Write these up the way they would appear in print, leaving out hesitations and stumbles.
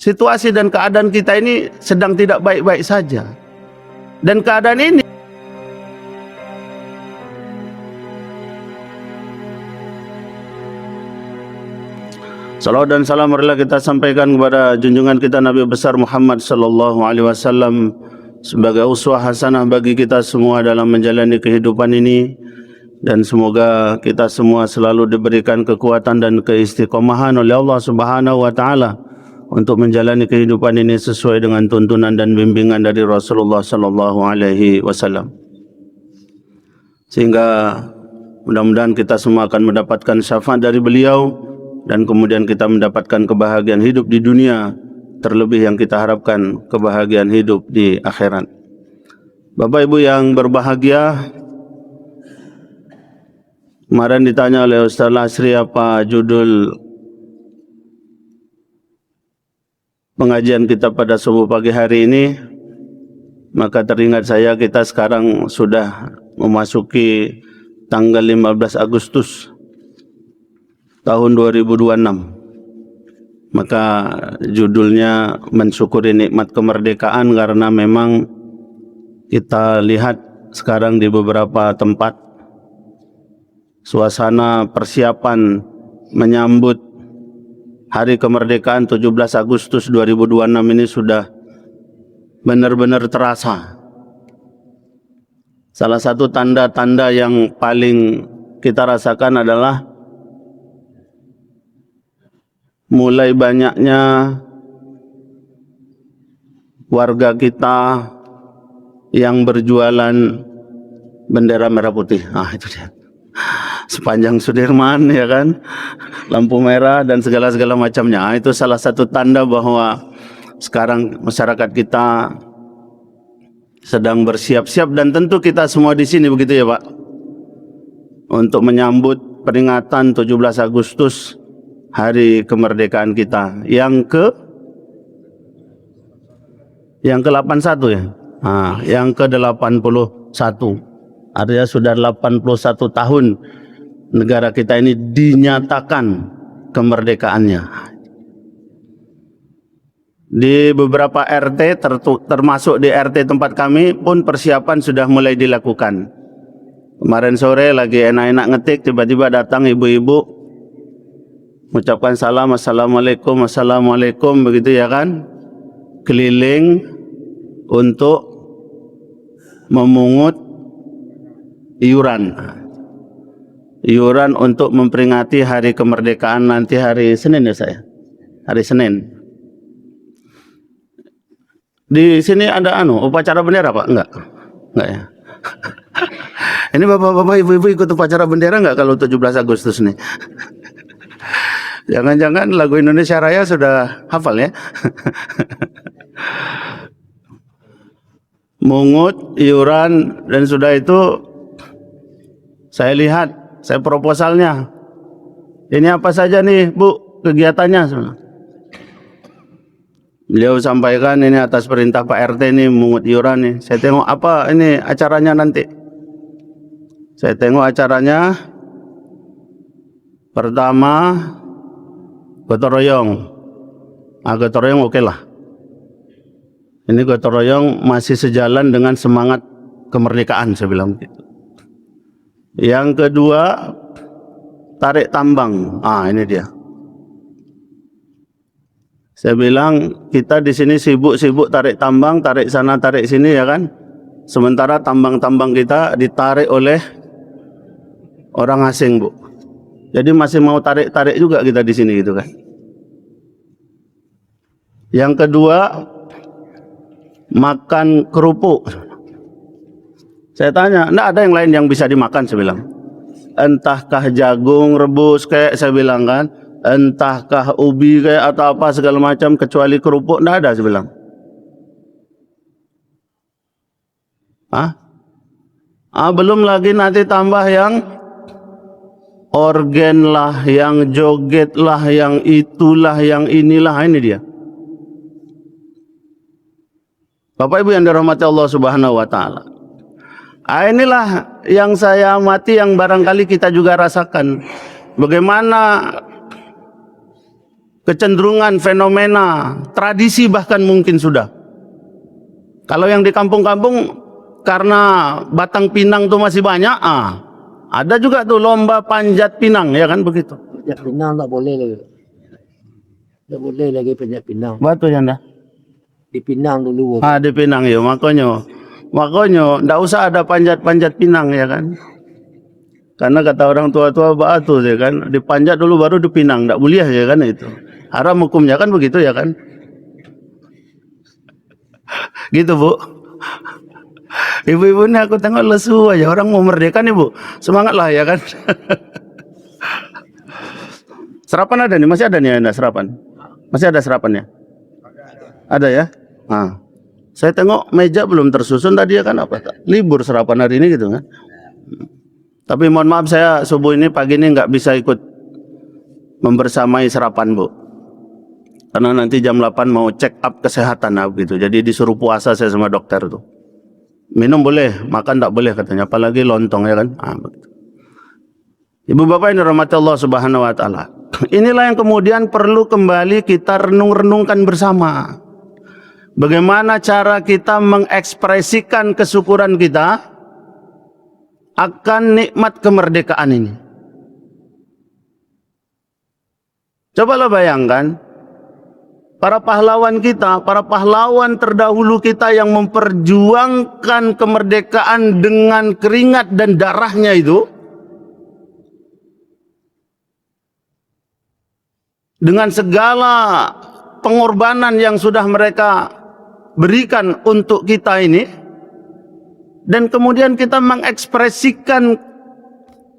Situasi dan keadaan kita ini sedang tidak baik-baik saja. Dan keadaan ini salawat dan salam marilah kita sampaikan kepada junjungan kita Nabi besar Muhammad sallallahu alaihi wasallam sebagai uswah hasanah bagi kita semua dalam menjalani kehidupan ini, dan semoga kita semua selalu diberikan kekuatan dan keistiqomahan oleh Allah Subhanahu wa taala untuk menjalani kehidupan ini sesuai dengan tuntunan dan bimbingan dari Rasulullah sallallahu alaihi wasallam. Sehingga mudah-mudahan kita semua akan mendapatkan syafaat dari beliau dan kemudian kita mendapatkan kebahagiaan hidup di dunia, terlebih yang kita harapkan kebahagiaan hidup di akhirat. Bapak Ibu yang berbahagia, kemarin ditanya oleh Ustaz Lasri apa judul pengajian kita pada subuh pagi hari ini, maka teringat saya kita sekarang sudah memasuki tanggal 15 Agustus tahun 2026. Maka judulnya mensyukuri nikmat kemerdekaan, karena memang kita lihat sekarang di beberapa tempat suasana persiapan menyambut Hari Kemerdekaan 17 Agustus 2026 ini sudah benar-benar terasa. Salah satu tanda-tanda yang paling kita rasakan adalah mulai banyaknya warga kita yang berjualan bendera merah putih. Ah, itu dia. Sepanjang Sudirman, ya kan, lampu merah dan segala-segala macamnya. Itu salah satu tanda bahwa sekarang masyarakat kita sedang bersiap-siap, dan tentu kita semua di sini begitu ya Pak, untuk menyambut peringatan 17 Agustus hari kemerdekaan kita yang ke-81 ya. Nah, yang ke-81. Artinya sudah 81 tahun negara kita ini dinyatakan kemerdekaannya. Di beberapa RT termasuk di RT tempat kami pun persiapan sudah mulai dilakukan. Kemarin sore lagi enak-enak ngetik, tiba-tiba datang ibu-ibu mengucapkan salam, assalamualaikum, assalamualaikum, begitu ya kan, keliling untuk memungut iuran untuk memperingati hari kemerdekaan nanti hari Senin ya saya. Hari Senin. Di sini ada upacara bendera Pak? Enggak ya. Ini bapak-bapak, ibu-ibu ikut upacara bendera enggak kalau 17 Agustus nih? Jangan-jangan lagu Indonesia Raya sudah hafal ya? Mungut iuran, dan sudah itu saya lihat, saya proposalnya. Ini apa saja nih Bu kegiatannya? Beliau sampaikan ini atas perintah Pak RT nih mungut iuran nih. Saya tengok apa ini acaranya nanti. Saya tengok acaranya. Pertama gotong royong. Gotong royong oke lah. Ini gotong royong masih sejalan dengan semangat kemerdekaan, saya bilang gitu. Yang kedua, tarik tambang. Ini dia. Saya bilang kita di sini sibuk-sibuk tarik tambang, tarik sana, tarik sini ya kan. Sementara tambang-tambang kita ditarik oleh orang asing, Bu. Jadi masih mau tarik-tarik juga kita di sini gitu kan. Yang kedua, makan kerupuk. Saya tanya, enggak ada yang lain yang bisa dimakan, saya bilang. Entahkah jagung rebus kayak saya bilang kan, entahkah ubi kayak atau apa segala macam, kecuali kerupuk enggak ada, saya bilang. Belum lagi nanti tambah yang organ lah, yang joget lah, yang itulah, yang inilah, ini dia. Bapak Ibu yang dirahmati Allah Subhanahu wa taala. Inilah yang saya amati, yang barangkali kita juga rasakan. Bagaimana kecenderungan, fenomena, tradisi bahkan mungkin sudah. Kalau yang di kampung-kampung karena batang pinang tuh masih banyak, ada juga tuh lomba panjat pinang, ya kan begitu. Panjat pinang tak boleh lagi. Tak boleh lagi panjat pinang. Batu yang dah. Dipinang dulu. Di pinang ya, makanya ndak usah ada panjat-panjat pinang, ya kan. Karena kata orang tua-tua batu, ya kan, dipanjat dulu baru dipinang, ndak boleh, ya kan itu. Haram hukumnya kan begitu, ya kan. Gitu, Bu. Ibu-ibu ini aku tengok lesu aja, orang mau merdeka nih, Bu. Semangatlah, ya kan. Serapan ada nih, masih ada nih Anda serapan? Masih ada serapannya? Ada ya? Nah, saya tengok meja belum tersusun tadi, ya kan, apa? Libur serapan hari ini gitu kan. Tapi mohon maaf, saya subuh ini pagi ini nggak bisa ikut membersamai serapan, Bu. Karena nanti jam 8 mau check up kesehatan gitu. Jadi disuruh puasa saya sama dokter tuh. Minum boleh, makan tak boleh katanya, apalagi lontong, ya kan. Begitu. Ibu bapak yang dirahmati Allah Subhanahu wa taala. Inilah yang kemudian perlu kembali kita renung-renungkan bersama. Bagaimana cara kita mengekspresikan kesyukuran kita akan nikmat kemerdekaan ini. Cobalah bayangkan, para pahlawan kita, para pahlawan terdahulu kita yang memperjuangkan kemerdekaan dengan keringat dan darahnya itu, dengan segala pengorbanan yang sudah mereka berikan untuk kita ini, dan kemudian kita mengekspresikan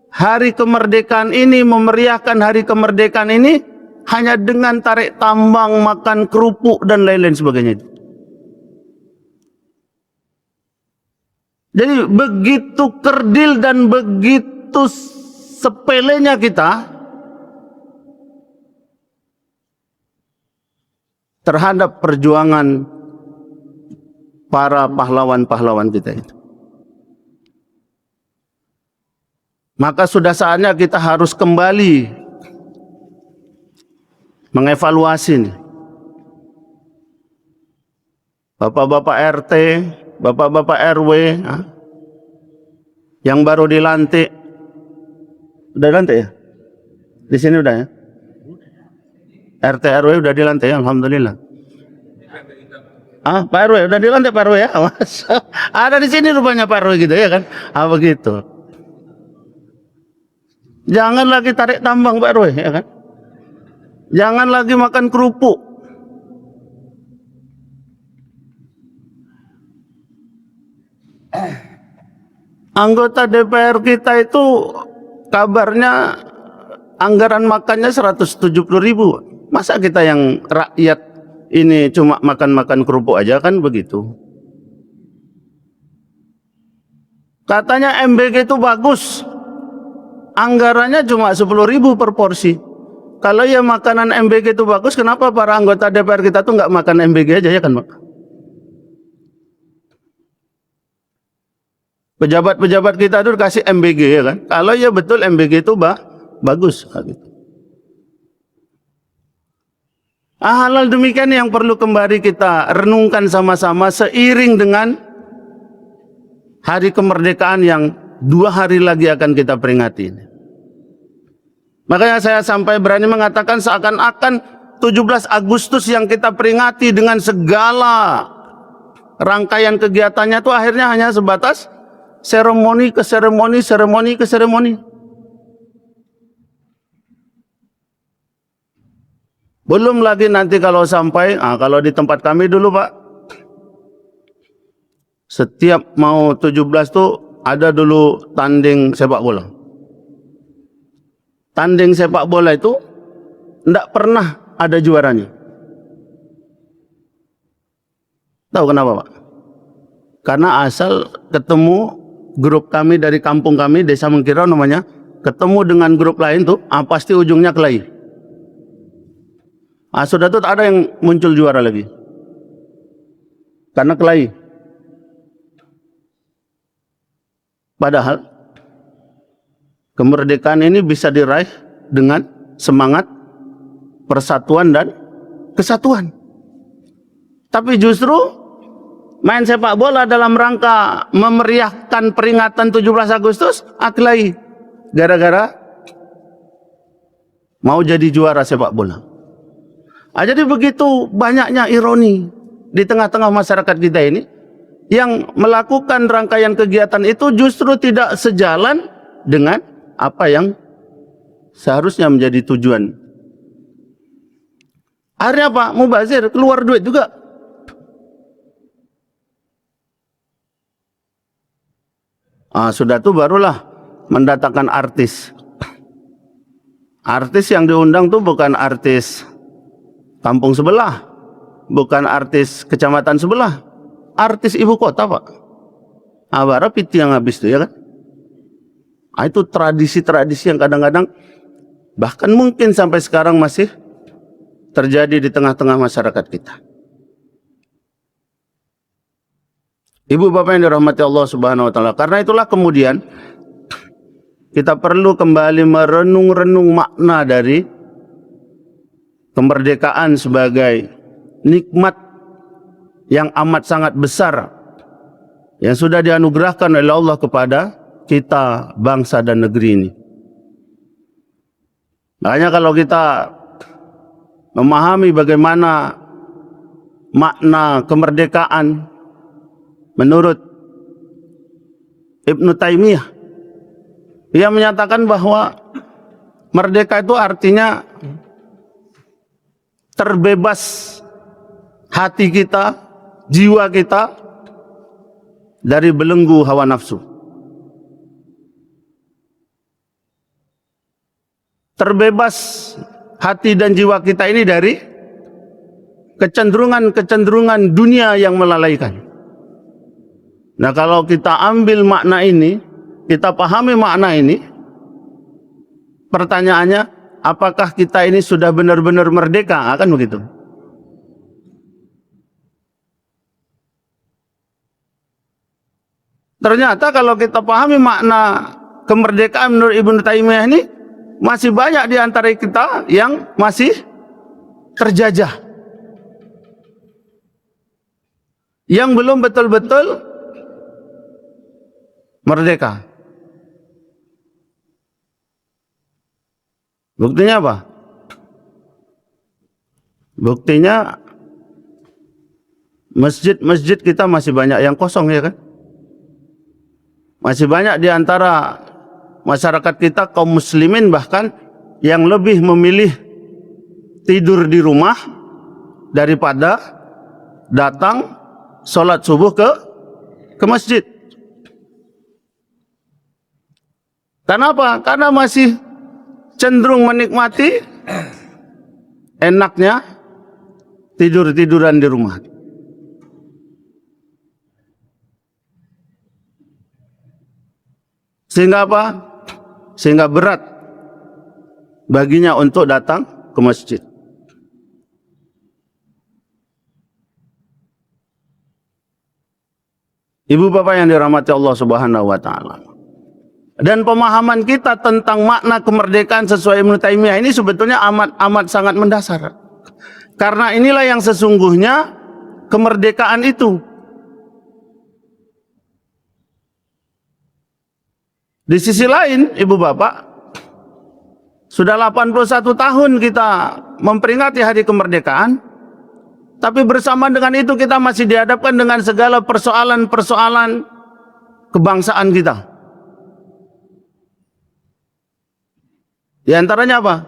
hari kemerdekaan ini, memeriahkan hari kemerdekaan ini hanya dengan tarik tambang, makan kerupuk dan lain-lain sebagainya. Jadi begitu kerdil dan begitu sepelenya kita terhadap perjuangan para pahlawan-pahlawan kita itu. Maka sudah saatnya kita harus kembali mengevaluasi nih. Bapak-bapak RT, bapak-bapak RW, yang baru dilantik. Udah dilantik ya? Di sini udah ya? RT RW udah dilantik ya, alhamdulillah. Pak RW udah dilantik, Pak RW ya? Ada di sini rupanya Pak RW gitu, ya kan? Begitu. Jangan lagi tarik tambang, Pak RW, ya kan? Jangan lagi makan kerupuk. Anggota DPR kita itu kabarnya anggaran makannya 170.000. Masa kita yang rakyat ini cuma makan-makan kerupuk aja, kan begitu. Katanya MBG itu bagus. Anggarannya cuma 10.000 per porsi. Kalau ya makanan MBG itu bagus, kenapa para anggota DPR kita tuh nggak makan MBG aja, ya kan, Pak? Pejabat-pejabat kita tuh kasih MBG, ya kan? Kalau ya betul MBG itu bagus. Gitu. Hal demikian yang perlu kembali kita renungkan sama-sama seiring dengan hari kemerdekaan yang 2 hari lagi akan kita peringati. Makanya saya sampai berani mengatakan seakan-akan 17 Agustus yang kita peringati dengan segala rangkaian kegiatannya itu akhirnya hanya sebatas seremoni ke seremoni, seremoni ke seremoni. Belum lagi nanti kalau sampai, kalau di tempat kami dulu, Pak, setiap mau 17 tuh ada dulu tanding sepak bola. Tanding sepak bola itu tidak pernah ada juaranya. Tahu kenapa, Pak? Karena asal ketemu grup kami dari kampung kami, Desa Mengkirau namanya, ketemu dengan grup lain tuh, pasti ujungnya kelahi. Sudah tuh tak ada yang muncul juara lagi. Karena kelahi. Padahal kemerdekaan ini bisa diraih dengan semangat persatuan dan kesatuan. Tapi justru main sepak bola dalam rangka memeriahkan peringatan 17 Agustus akhlai gara-gara mau jadi juara sepak bola. Jadi begitu banyaknya ironi di tengah-tengah masyarakat kita ini yang melakukan rangkaian kegiatan itu justru tidak sejalan dengan apa yang seharusnya menjadi tujuan. Akhirnya apa? Mubazir, keluar duit juga. Sudah tuh barulah mendatangkan artis. Artis yang diundang tuh bukan artis kampung sebelah, bukan artis kecamatan sebelah, artis ibu kota, Pak. Abara piti yang habis tuh, ya kan? Itu tradisi-tradisi yang kadang-kadang bahkan mungkin sampai sekarang masih terjadi di tengah-tengah masyarakat kita. Ibu bapak yang dirahmati Allah Subhanahu wa taala, karena itulah kemudian kita perlu kembali merenung-renung makna dari kemerdekaan sebagai nikmat yang amat sangat besar yang sudah dianugerahkan oleh Allah kepada kita, bangsa dan negeri ini. Makanya kalau kita memahami bagaimana makna kemerdekaan menurut Ibnu Taimiyah, ia menyatakan bahwa merdeka itu artinya terbebas hati kita, jiwa kita dari belenggu hawa nafsu. Terbebas hati dan jiwa kita ini dari kecenderungan-kecenderungan dunia yang melalaikan. Nah, kalau kita ambil makna ini, kita pahami makna ini, pertanyaannya, apakah kita ini sudah benar-benar merdeka? Kan begitu. Ternyata kalau kita pahami makna kemerdekaan menurut Ibnu Taimiyah ini, masih banyak di antara kita yang masih terjajah, yang belum betul-betul merdeka. Buktinya apa? Buktinya masjid-masjid kita masih banyak yang kosong, ya kan? Masih banyak di antara masyarakat kita, kaum muslimin bahkan, yang lebih memilih tidur di rumah daripada datang sholat subuh ke masjid. Kenapa? Karena masih cenderung menikmati enaknya tidur-tiduran di rumah. Sehingga apa? Sehingga berat baginya untuk datang ke masjid. Ibu bapak yang dirahmati Allah Subhanahu wa taala. Dan pemahaman kita tentang makna kemerdekaan sesuai Ibnu Taimiyah ini sebetulnya amat sangat mendasar. Karena inilah yang sesungguhnya kemerdekaan itu. Di sisi lain, ibu bapak, sudah 81 tahun kita memperingati hari kemerdekaan, tapi bersamaan dengan itu kita masih dihadapkan dengan segala persoalan-persoalan kebangsaan kita. Di antaranya apa?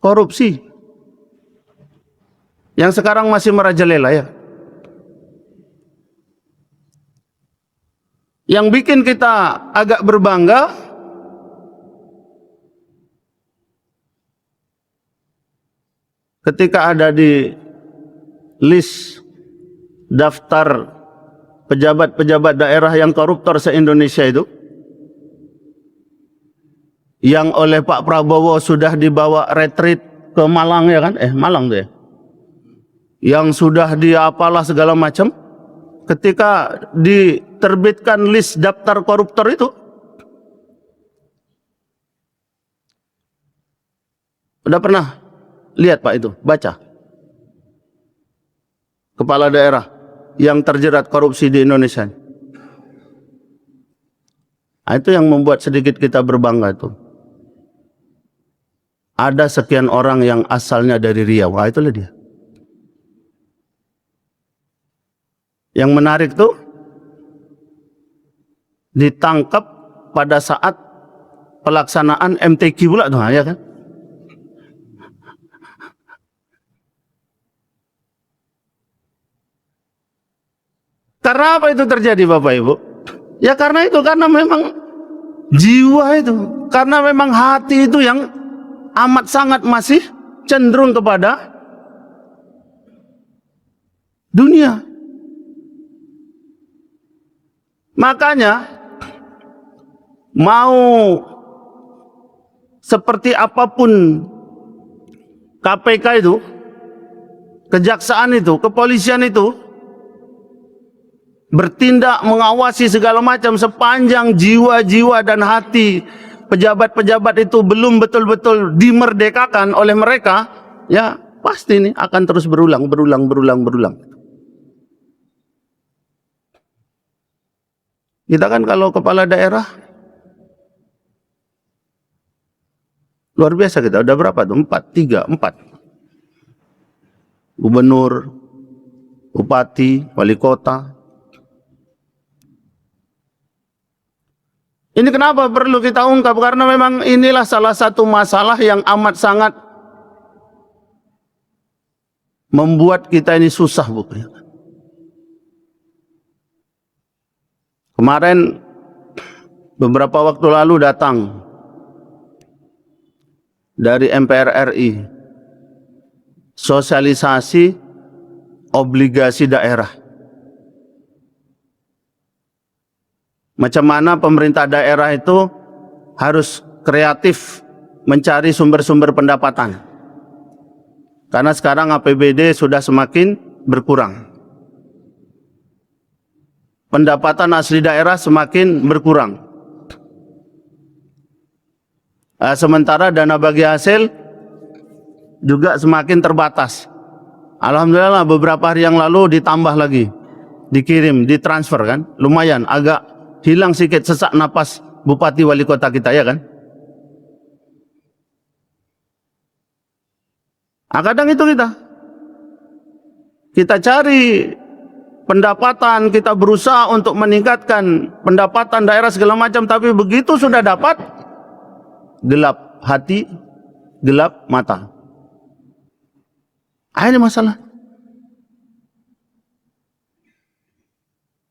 Korupsi. Yang sekarang masih merajalela, ya. Yang bikin kita agak berbangga ketika ada di list daftar pejabat-pejabat daerah yang koruptor se-Indonesia itu, yang oleh Pak Prabowo sudah dibawa retreat ke Malang, ya kan? Malang tuh ya. Yang sudah diapalah segala macam. Ketika diterbitkan list daftar koruptor itu, Udah pernah lihat Pak itu? Baca. Kepala daerah yang terjerat korupsi di Indonesia. Nah, itu yang membuat sedikit kita berbangga itu. Ada sekian orang yang asalnya dari Riau. Wah, itulah dia. Yang menarik tuh, ditangkap pada saat pelaksanaan MTQ pula tuh, ya kan? Karena apa itu terjadi Bapak Ibu? Ya karena itu, karena memang jiwa itu, karena memang hati itu yang amat sangat masih cenderung kepada dunia. Makanya mau seperti apapun KPK itu, kejaksaan itu, kepolisian itu bertindak mengawasi segala macam, sepanjang jiwa-jiwa dan hati pejabat-pejabat itu belum betul-betul dimerdekakan oleh mereka, ya pasti ini akan terus berulang. Kita kan kalau kepala daerah luar biasa, kita udah berapa tuh? 4 gubernur, bupati, wali kota. Ini kenapa perlu kita ungkap? Karena memang inilah salah satu masalah yang amat sangat membuat kita ini susah, Bu. Kemarin beberapa waktu lalu datang dari MPR RI sosialisasi obligasi daerah. Macam mana pemerintah daerah itu harus kreatif mencari sumber-sumber pendapatan. Karena sekarang APBD sudah semakin berkurang. Pendapatan asli daerah semakin berkurang. Sementara dana bagi hasil juga semakin terbatas. Alhamdulillah beberapa hari yang lalu ditambah lagi, dikirim, ditransfer kan, lumayan, agak hilang sedikit sesak napas bupati wali kota kita, ya kan? Kadang itu kita cari pendapatan, kita berusaha untuk meningkatkan pendapatan daerah segala macam, tapi begitu sudah dapat, gelap hati, gelap mata. Ini masalah.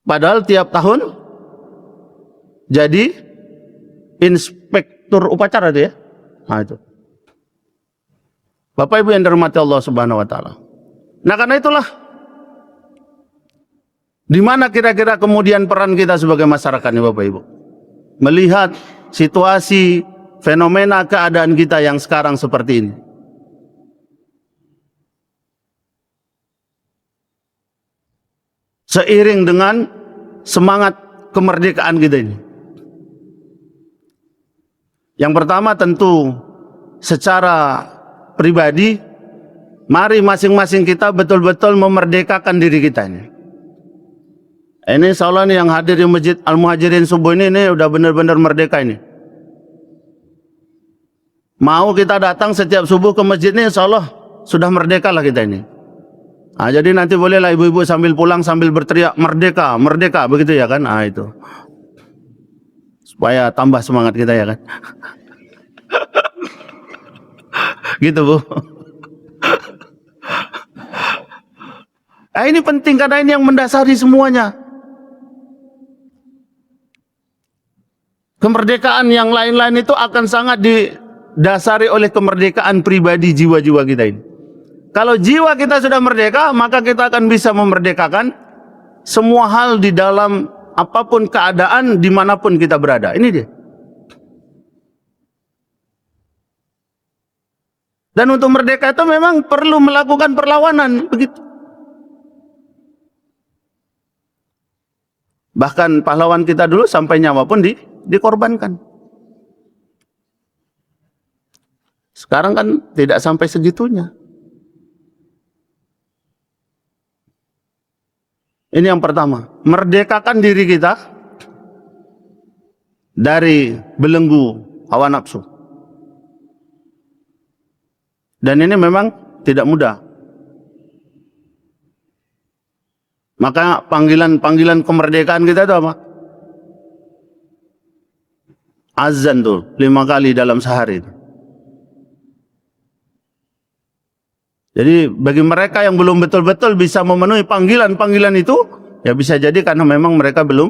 Padahal tiap tahun jadi inspektur upacara itu, ya. Itu. Bapak Ibu yang dirahmati Allah Subhanahu wa taala. Nah, karena itulah di mana kira-kira kemudian peran kita sebagai masyarakat ini, Bapak Ibu? Melihat situasi, fenomena keadaan kita yang sekarang seperti ini. Seiring dengan semangat kemerdekaan kita ini. Yang pertama tentu secara pribadi, mari masing-masing kita betul-betul memerdekakan diri kita ini. Ini insya Allah nih yang hadir di Masjid Al-Muhajirin subuh ini udah benar-benar merdeka ini. Mau kita datang setiap subuh ke masjid ini, insya Allah sudah merdeka lah kita ini. Jadi nanti bolehlah ibu-ibu sambil pulang sambil berteriak merdeka, merdeka, begitu ya kan? Itu supaya tambah semangat kita, ya kan? Gitu, Bu. Ini penting karena ini yang mendasari semuanya. Kemerdekaan yang lain-lain itu akan sangat didasari oleh kemerdekaan pribadi jiwa-jiwa kita ini. Kalau jiwa kita sudah merdeka, maka kita akan bisa memerdekakan semua hal di dalam apapun keadaan, dimanapun kita berada. Ini dia. Dan untuk merdeka itu memang perlu melakukan perlawanan, begitu. Bahkan pahlawan kita dulu sampai nyawa pun dikorbankan. Sekarang kan tidak sampai segitunya. Ini yang pertama, merdekakan diri kita dari belenggu hawa nafsu. Dan ini memang tidak mudah. Maka panggilan kemerdekaan kita itu apa? Azan tuh 5 kali dalam sehari. Jadi bagi mereka yang belum betul-betul bisa memenuhi panggilan-panggilan itu, ya bisa jadi karena memang mereka belum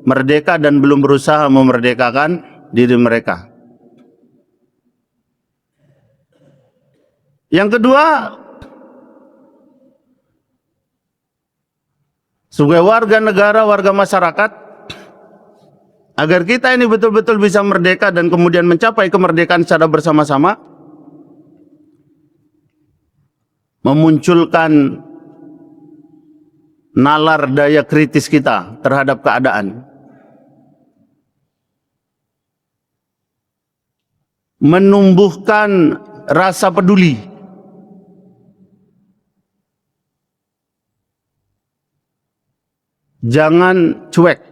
merdeka dan belum berusaha memerdekakan diri mereka. Yang kedua, sebagai warga negara, warga masyarakat, agar kita ini betul-betul bisa merdeka dan kemudian mencapai kemerdekaan secara bersama-sama, memunculkan nalar daya kritis kita terhadap keadaan, menumbuhkan rasa peduli, jangan cuek,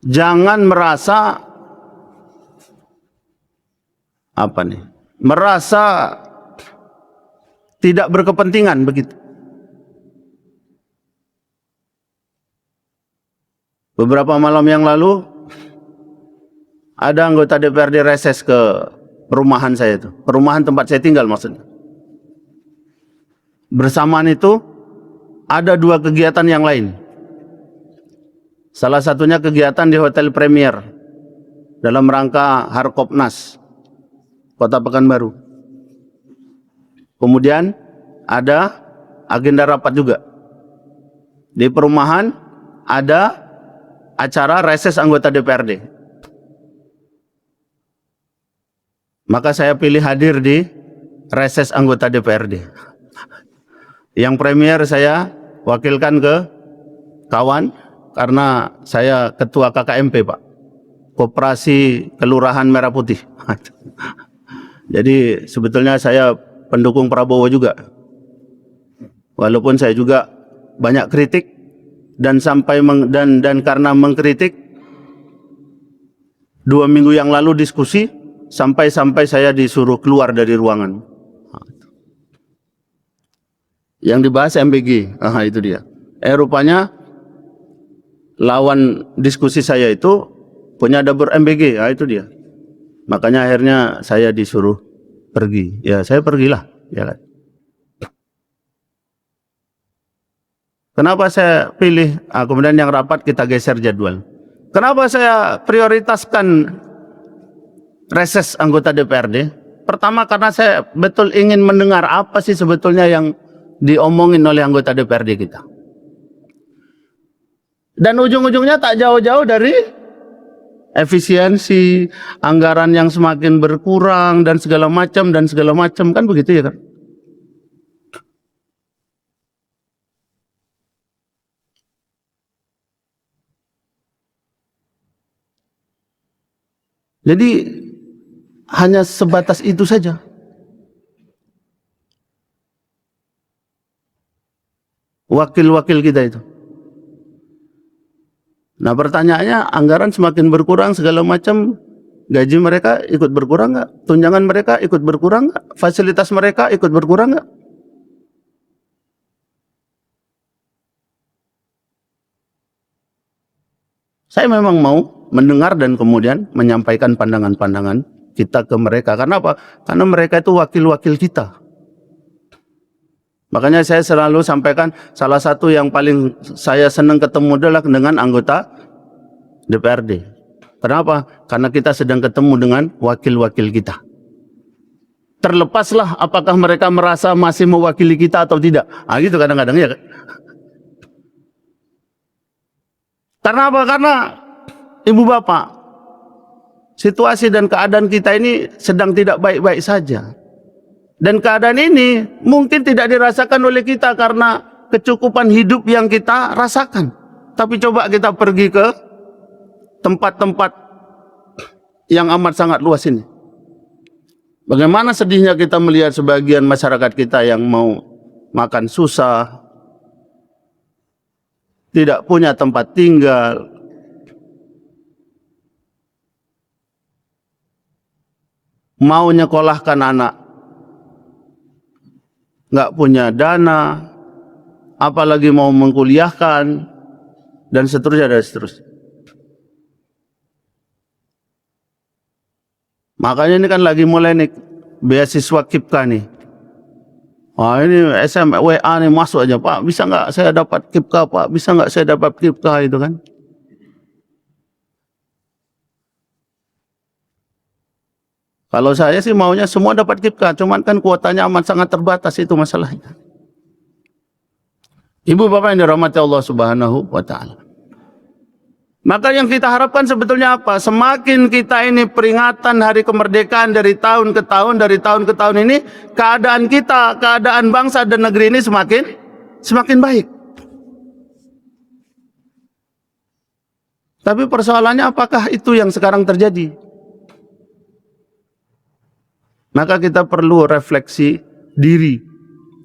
jangan merasa merasa tidak berkepentingan begitu. Beberapa malam yang lalu ada anggota DPRD reses ke perumahan saya itu, perumahan tempat saya tinggal maksudnya. Bersamaan itu ada 2 kegiatan yang lain. Salah satunya kegiatan di Hotel Premier dalam rangka Harkopnas Kota Pekanbaru. Kemudian ada agenda rapat juga. Di perumahan ada acara reses anggota DPRD. Maka saya pilih hadir di reses anggota DPRD. Yang premier saya wakilkan ke kawan karena saya ketua KKMP, Pak. Koperasi Kelurahan Merah Putih. Jadi sebetulnya saya pendukung Prabowo juga. Walaupun saya juga banyak kritik dan dan karena mengkritik 2 minggu yang lalu diskusi sampai saya disuruh keluar dari ruangan. Yang dibahas MBG. Itu dia. Rupanya lawan diskusi saya itu punya dapur MBG. Itu dia. Makanya akhirnya saya disuruh pergi. Ya, saya pergilah, ya kan. Kenapa saya pilih? Kemudian yang rapat kita geser jadwal. Kenapa saya prioritaskan reses anggota DPRD? Pertama karena saya betul ingin mendengar apa sih sebetulnya yang diomongin oleh anggota DPRD kita. Dan ujung-ujungnya tak jauh-jauh dari efisiensi, anggaran yang semakin berkurang dan segala macam kan begitu ya kan? Jadi hanya sebatas itu saja. Wakil-wakil kita itu. Nah pertanyaannya, anggaran semakin berkurang segala macam, gaji mereka ikut berkurang nggak? Tunjangan mereka ikut berkurang nggak? Fasilitas mereka ikut berkurang nggak? Saya memang mau mendengar dan kemudian menyampaikan pandangan-pandangan kita ke mereka. Karena apa? Karena mereka itu wakil-wakil kita. Makanya saya selalu sampaikan, salah satu yang paling saya senang ketemu adalah dengan anggota DPRD. Kenapa? Karena kita sedang ketemu dengan wakil-wakil kita. Terlepaslah apakah mereka merasa masih mewakili kita atau tidak. Gitu kadang-kadang ya. Karena apa? Karena Ibu Bapak, situasi dan keadaan kita ini sedang tidak baik-baik saja. Dan keadaan ini mungkin tidak dirasakan oleh kita karena kecukupan hidup yang kita rasakan. Tapi coba kita pergi ke tempat-tempat yang amat sangat luas ini. Bagaimana sedihnya kita melihat sebagian masyarakat kita yang mau makan susah, tidak punya tempat tinggal, mau nyekolahkan anak, nggak punya dana, apalagi mau mengkuliahkan, dan seterusnya dan seterusnya. Makanya ini kan lagi mulai nih beasiswa KIPKA nih. Wah ini SMS WA nih masuk aja, Pak bisa nggak saya dapat KIPKA, Pak bisa nggak saya dapat KIPKA, itu kan. Kalau saya sih maunya semua dapat KIPKA, cuman kan kuotanya amat sangat terbatas, itu masalahnya. Ibu bapak yang dirahmati Allah Subhanahu wa Ta'ala. Maka yang kita harapkan sebetulnya apa? Semakin kita ini peringatan hari kemerdekaan dari tahun ke tahun, dari tahun ke tahun ini, keadaan kita, keadaan bangsa dan negeri ini semakin baik. Tapi persoalannya apakah itu yang sekarang terjadi? Maka kita perlu refleksi diri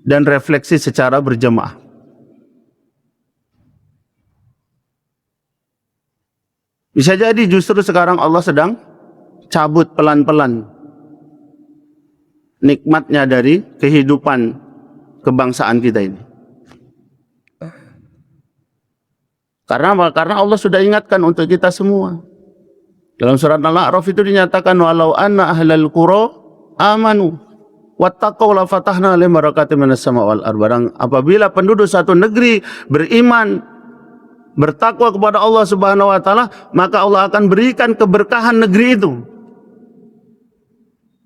dan refleksi secara berjamaah. Bisa jadi justru sekarang Allah sedang cabut pelan-pelan nikmatnya dari kehidupan kebangsaan kita ini. Karena apa? Karena Allah sudah ingatkan untuk kita semua. Dalam surat Al-A'raf itu dinyatakan walau anna ahlal qura amanu wattaqau la fatahna alaihim barakatim minas sama wal ardh. Barang apabila penduduk satu negeri beriman, bertakwa kepada Allah Subhanahu wa Ta'ala, maka Allah akan berikan keberkahan negeri itu.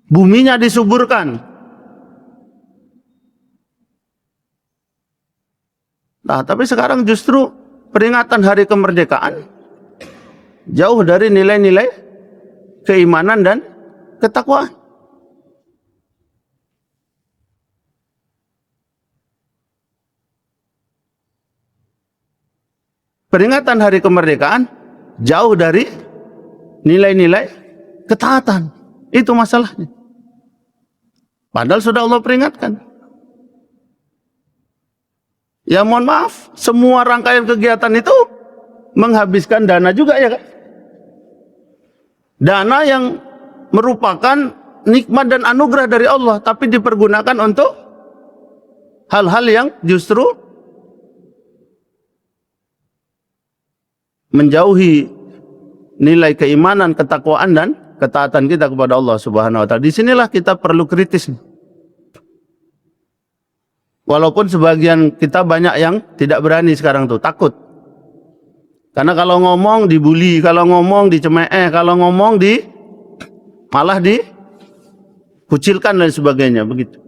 Buminya disuburkan. Nah, tapi sekarang justru peringatan hari kemerdekaan jauh dari nilai-nilai keimanan dan ketakwaan. Peringatan hari kemerdekaan jauh dari nilai-nilai ketaatan. Itu masalahnya. Padahal sudah Allah peringatkan. Ya mohon maaf, semua rangkaian kegiatan itu menghabiskan dana juga ya kan? Dana yang merupakan nikmat dan anugerah dari Allah, tapi dipergunakan untuk hal-hal yang justru menjauhi nilai keimanan, ketakwaan dan ketaatan kita kepada Allah Subhanahu wa Ta'ala. Disinilah kita perlu kritis. Walaupun sebagian kita banyak yang tidak berani sekarang tuh, takut. Karena kalau ngomong dibully, kalau ngomong dicemooh, kalau ngomong malah dikucilkan dan sebagainya, begitu.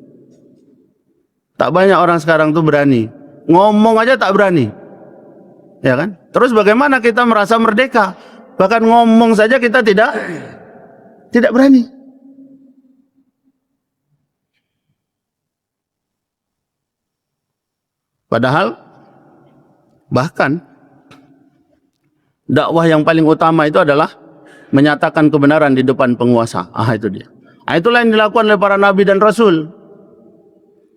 Tak banyak orang sekarang tuh berani. Ngomong aja tak berani. Ya kan? Terus bagaimana kita merasa merdeka? Bahkan ngomong saja kita tidak berani. Padahal bahkan dakwah yang paling utama itu adalah menyatakan kebenaran di depan penguasa. Itu dia. Itulah yang dilakukan oleh para nabi dan rasul.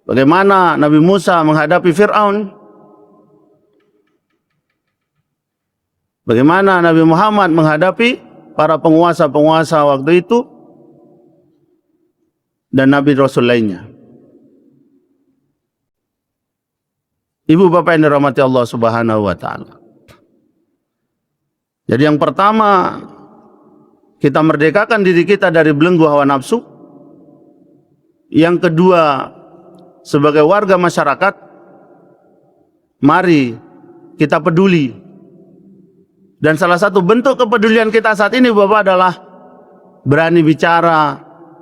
Bagaimana Nabi Musa menghadapi Fir'aun? Bagaimana Nabi Muhammad menghadapi para penguasa-penguasa waktu itu dan Nabi Rasul lainnya. Ibu bapak yang dirahmati Allah Subhanahu wa Ta'ala. Jadi yang pertama, kita merdekakan diri kita dari belenggu hawa nafsu. Yang kedua, sebagai warga masyarakat, mari kita peduli. Dan salah satu bentuk kepedulian kita saat ini Bapak adalah berani bicara,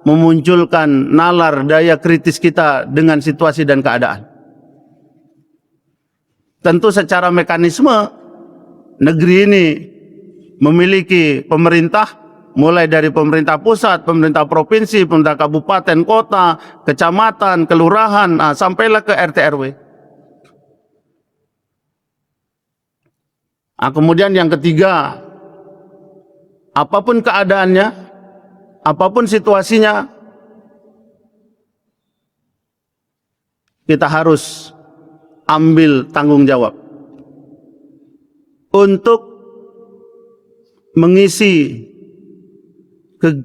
memunculkan nalar daya kritis kita dengan situasi dan keadaan. Tentu secara mekanisme negeri ini memiliki pemerintah, mulai dari pemerintah pusat, pemerintah provinsi, pemerintah kabupaten, kota, kecamatan, kelurahan, sampailah ke RT RW. Kemudian yang ketiga, apapun keadaannya, apapun situasinya, kita harus ambil tanggung jawab untuk mengisi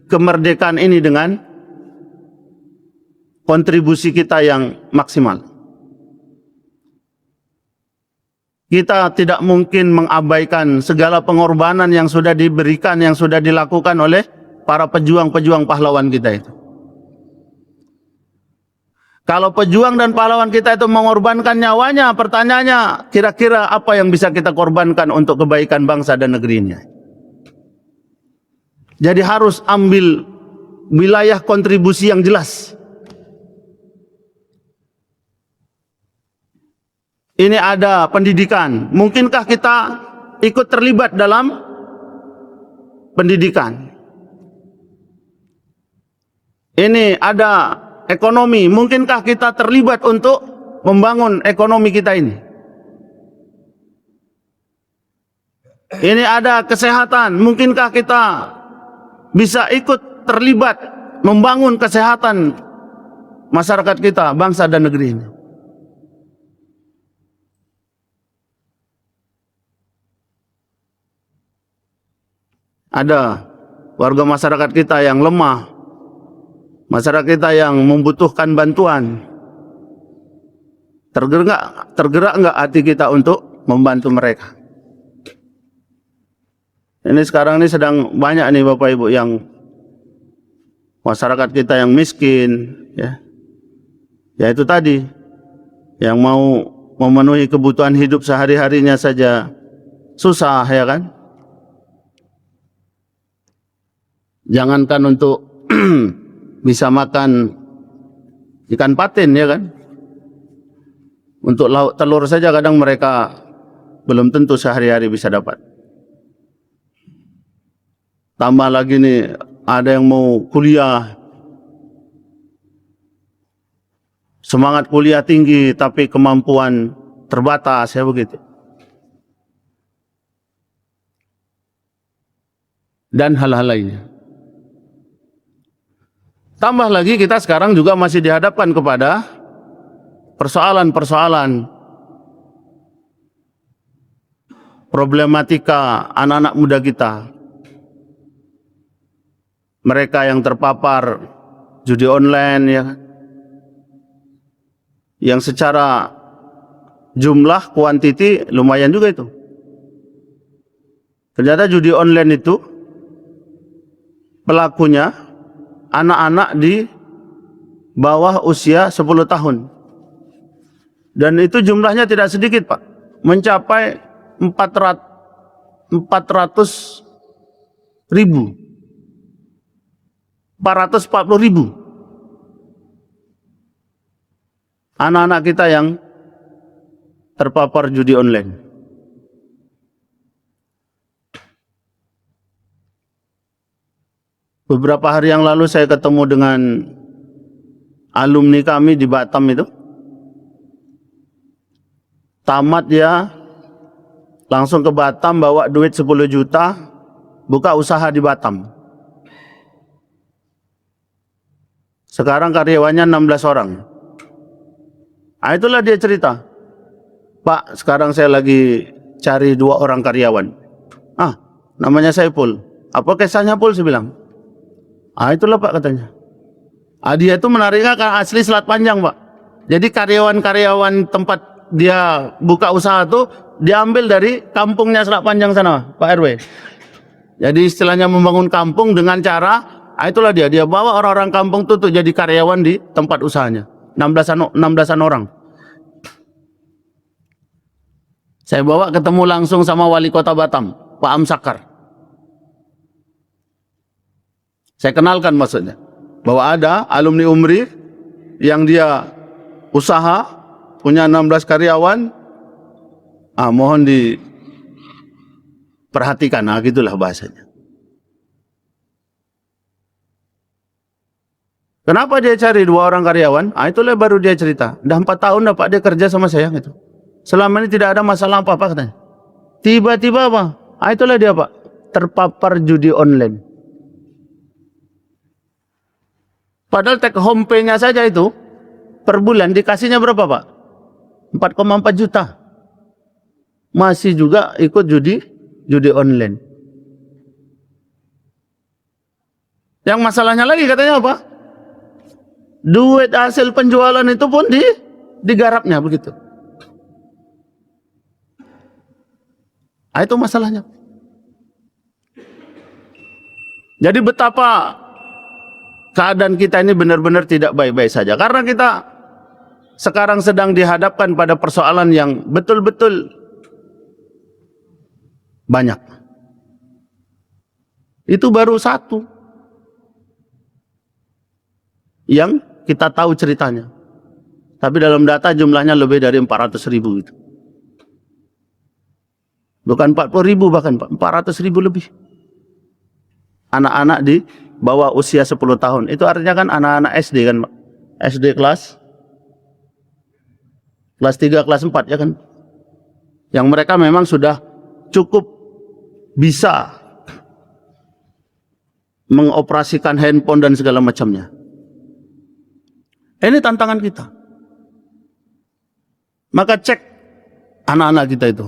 kemerdekaan ini dengan kontribusi kita yang maksimal. Kita tidak mungkin mengabaikan segala pengorbanan yang sudah diberikan, yang sudah dilakukan oleh para pejuang-pejuang pahlawan kita itu. Kalau pejuang dan pahlawan kita itu mengorbankan nyawanya, pertanyaannya, kira-kira apa yang bisa kita korbankan untuk kebaikan bangsa dan negeri ini? Jadi harus ambil wilayah kontribusi yang jelas. Ini ada pendidikan. Mungkinkah kita ikut terlibat dalam pendidikan? Ini ada ekonomi. Mungkinkah kita terlibat untuk membangun ekonomi kita ini? Ini ada kesehatan. Mungkinkah kita bisa ikut terlibat membangun kesehatan masyarakat kita, bangsa dan negeri ini? Ada warga masyarakat kita yang lemah, masyarakat kita yang membutuhkan bantuan. Tergerak enggak hati kita untuk membantu mereka? Ini sekarang ini sedang banyak nih Bapak Ibu yang masyarakat kita yang miskin, ya. Ya itu tadi, yang mau memenuhi kebutuhan hidup sehari-harinya saja susah, ya kan? Jangankan untuk bisa makan ikan patin, ya kan? Untuk lauk telur saja kadang mereka belum tentu sehari-hari bisa dapat. Tambah lagi nih, ada yang mau kuliah, semangat kuliah tinggi tapi kemampuan terbatas, ya begitu. Dan hal-hal lainnya. Tambah lagi kita sekarang juga masih dihadapkan kepada persoalan-persoalan problematika anak-anak muda kita. Mereka yang terpapar judi online, ya, yang secara jumlah kuantiti lumayan juga itu. Ternyata judi online itu pelakunya anak-anak di bawah usia 10 tahun. Dan itu jumlahnya tidak sedikit, Pak. Mencapai 440.000. 440.000 anak-anak kita yang terpapar judi online. Beberapa hari yang lalu saya ketemu dengan alumni kami di Batam itu. Tamat dia langsung ke Batam, bawa duit 10 juta, buka usaha di Batam. Sekarang karyawannya 16 orang. Nah, itulah dia cerita. Pak, sekarang saya lagi cari 2 orang karyawan. Ah, namanya Saiful. Apa kisahnya Pul? Saya bilang. Ah, itulah Pak katanya. Ah, dia itu menariknya kan asli Selat Panjang, Pak. Jadi karyawan-karyawan tempat dia buka usaha itu diambil dari kampungnya Selat Panjang sana, Pak RW. Jadi istilahnya membangun kampung dengan cara, itulah dia bawa orang-orang kampung itu untuk jadi karyawan di tempat usahanya. 16-an orang. Saya bawa ketemu langsung sama Wali Kota Batam, Pak Amsakar. Saya kenalkan maksudnya, bahwa ada alumni UMRI yang dia usaha, punya 16 karyawan, mohon diperhatikan, gitulah bahasanya. Kenapa dia cari 2 orang karyawan? Itulah baru dia cerita. Udah 4 tahun Pak dia kerja sama saya gitu. Selama ini tidak ada masalah apa-apa katanya. Tiba-tiba apa? Itulah dia Pak, terpapar judi online. Padahal take home pay-nya saja itu per bulan dikasihnya berapa Pak? 4,4 juta. Masih juga ikut judi online. Yang masalahnya lagi katanya apa? Duit hasil penjualan itu pun digarapnya begitu. Nah, itu masalahnya. Jadi betapa keadaan kita ini benar-benar tidak baik-baik saja. Karena kita sekarang sedang dihadapkan pada persoalan yang betul-betul banyak. Itu baru satu yang kita tahu ceritanya. Tapi dalam data jumlahnya lebih dari 400.000 itu. Bukan 40.000 bahkan Pak, 400.000 lebih. Anak-anak di bawah usia 10 tahun. Itu artinya kan anak-anak SD kan Pak. SD kelas 3, kelas 4 ya kan. Yang mereka memang sudah cukup bisa mengoperasikan handphone dan segala macamnya. Ini tantangan kita. Maka cek anak-anak kita itu.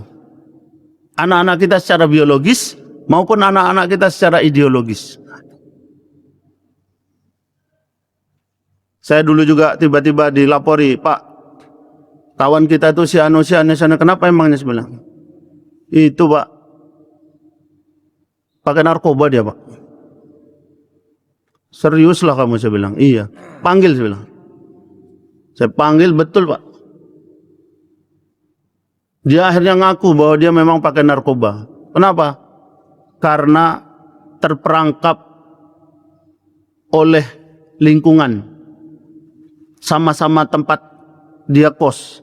Anak-anak kita secara biologis maupun anak-anak kita secara ideologis. Saya dulu juga tiba-tiba dilapori, Pak, kawan kita itu si anu, kenapa emangnya sebelah? Itu Pak, pakai narkoba dia Pak. Seriuslah kamu, saya bilang. Iya, panggil saya bilang. Saya panggil betul Pak. Dia akhirnya ngaku bahwa dia memang pakai narkoba. Kenapa? Karena terperangkap oleh lingkungan. Sama-sama tempat dia kos.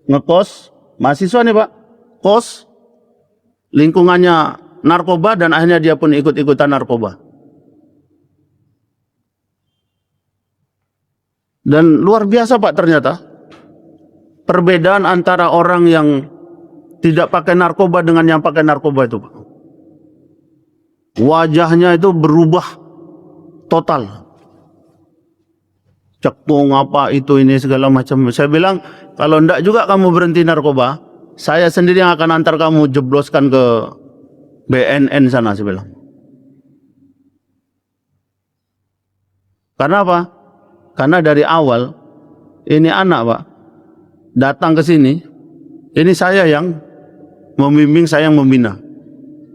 Ngekos, mahasiswa nih Pak. Kos, lingkungannya narkoba dan akhirnya dia pun ikut-ikutan narkoba. Dan luar biasa Pak ternyata. Perbedaan antara orang yang tidak pakai narkoba dengan yang pakai narkoba itu Pak. Wajahnya itu berubah total. Cekung apa itu ini segala macam. Saya bilang kalau enggak juga kamu berhenti narkoba, saya sendiri yang akan antar kamu jebloskan ke BNN sana, saya bilang. Karena apa? Karena dari awal ini anak Pak datang ke sini, ini saya yang membimbing, saya yang membina.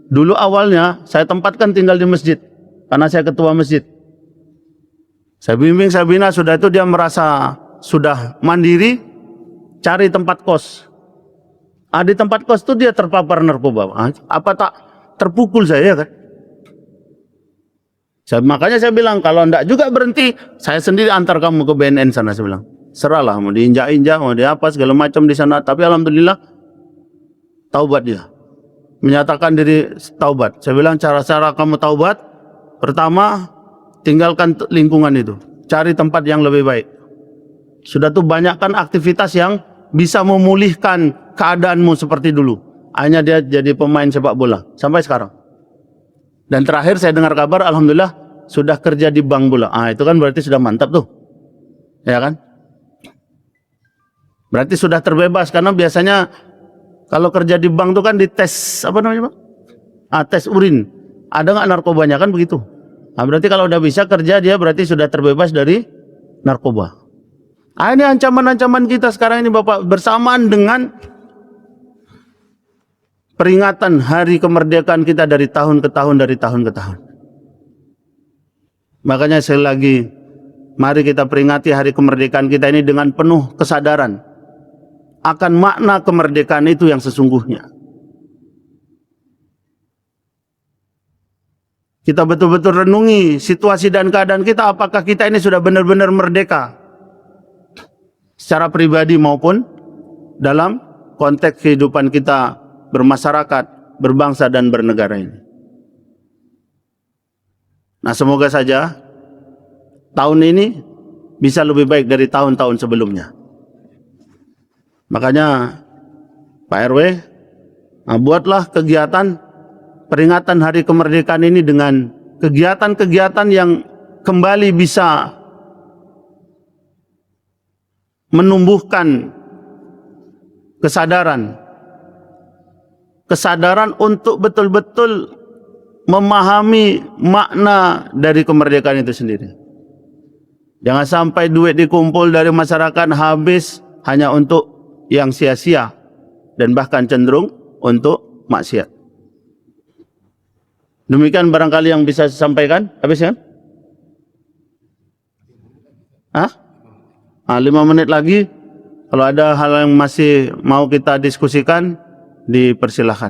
Dulu awalnya saya tempatkan tinggal di masjid, karena saya ketua masjid. Saya bimbing, saya bina, sudah itu dia merasa sudah mandiri, cari tempat kos. Di tempat kos itu dia terpapar narkoba. Apa tak terpukul saya kan? Makanya saya bilang, kalau enggak juga berhenti, saya sendiri antar kamu ke BNN sana, saya bilang. Serahlah, mau diinjak-injak, mau diapa, segala macam di sana. Tapi alhamdulillah, taubat dia. Menyatakan diri taubat. Saya bilang, cara-cara kamu taubat, pertama, tinggalkan lingkungan itu. Cari tempat yang lebih baik. Sudah tuh banyakkan aktivitas yang bisa memulihkan keadaanmu seperti dulu. Hanya dia jadi pemain sepak bola. Sampai sekarang. Dan terakhir saya dengar kabar, alhamdulillah, sudah kerja di bank bola. Itu kan berarti sudah mantap tuh. Ya kan? Berarti sudah terbebas, karena biasanya kalau kerja di bank itu kan dites, apa namanya Pak? Tes urin. Ada nggak narkobanya, kan begitu. Berarti kalau udah bisa kerja dia berarti sudah terbebas dari narkoba. Ini ancaman-ancaman kita sekarang ini Bapak, bersamaan dengan peringatan hari kemerdekaan kita dari tahun ke tahun, dari tahun ke tahun. Makanya sekali lagi, mari kita peringati hari kemerdekaan kita ini dengan penuh kesadaran akan makna kemerdekaan itu yang sesungguhnya. Kita betul-betul renungi situasi dan keadaan kita, apakah kita ini sudah benar-benar merdeka secara pribadi maupun dalam konteks kehidupan kita bermasyarakat, berbangsa dan bernegara ini. Nah, semoga saja tahun ini bisa lebih baik dari tahun-tahun sebelumnya. Makanya Pak RW, buatlah kegiatan peringatan hari kemerdekaan ini dengan kegiatan-kegiatan yang kembali bisa menumbuhkan kesadaran untuk betul-betul memahami makna dari kemerdekaan itu sendiri. Jangan sampai duit dikumpul dari masyarakat habis hanya untuk yang sia-sia dan bahkan cenderung untuk maksiat. Demikian barangkali yang bisa saya sampaikan. Habis kan? 5 menit lagi. Kalau ada hal yang masih mau kita diskusikan, dipersilahkan.